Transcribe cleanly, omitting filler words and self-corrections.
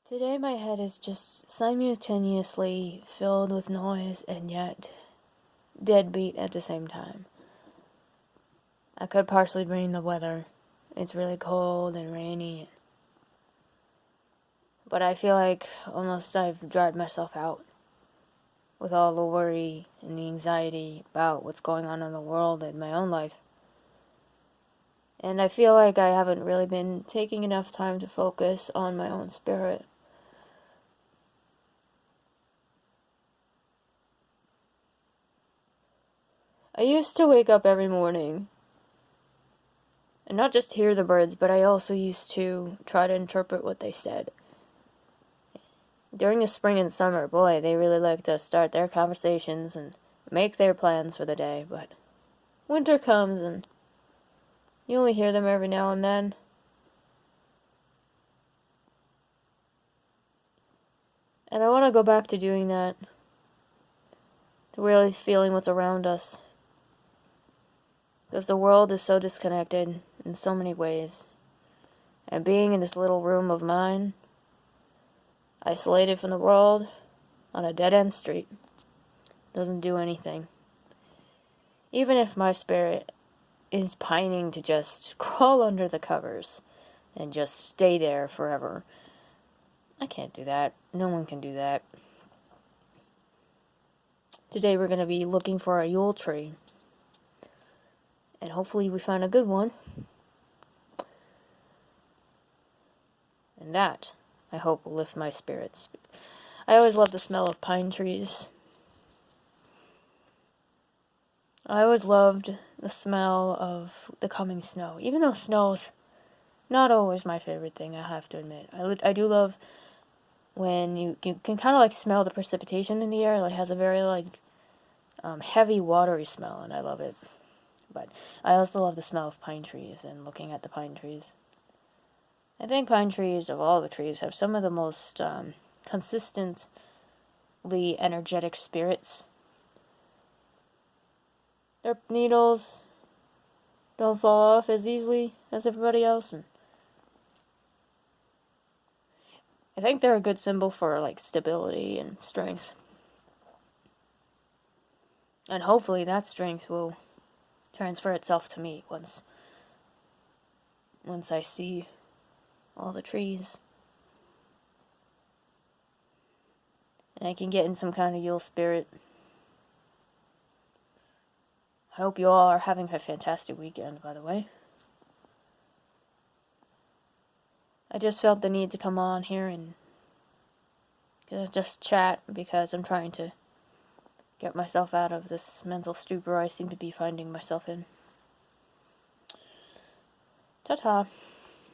Today my head is just simultaneously filled with noise and yet deadbeat at the same time. I could partially blame the weather. It's really cold and rainy. But I feel like almost I've dried myself out with all the worry and the anxiety about what's going on in the world and my own life. And I feel like I haven't really been taking enough time to focus on my own spirit. I used to wake up every morning and not just hear the birds, but I also used to try to interpret what they said. During the spring and summer, boy, they really like to start their conversations and make their plans for the day, but winter comes and you only hear them every now and then. And I want to go back to doing that, to really feeling what's around us. Because the world is so disconnected in so many ways. And being in this little room of mine, isolated from the world, on a dead-end street, doesn't do anything. Even if my spirit is pining to just crawl under the covers and just stay there forever, I can't do that. No one can do that. Today we're going to be looking for a Yule tree. And hopefully we find a good one. And that, I hope, will lift my spirits. I always love the smell of pine trees. I always loved the smell of the coming snow. Even though snow's not always my favorite thing, I have to admit. I do love when you can kind of like smell the precipitation in the air. Like, it has a very heavy, watery smell, and I love it. But I also love the smell of pine trees and looking at the pine trees. I think pine trees, of all the trees, have some of the most consistently energetic spirits. Their needles don't fall off as easily as everybody else, and I think they're a good symbol for stability and strength. And hopefully that strength will transfer itself to me once I see all the trees. And I can get in some kind of Yule spirit. I hope you all are having a fantastic weekend, by the way. I just felt the need to come on here and just chat because I'm trying to get myself out of this mental stupor I seem to be finding myself in. Ta-ta.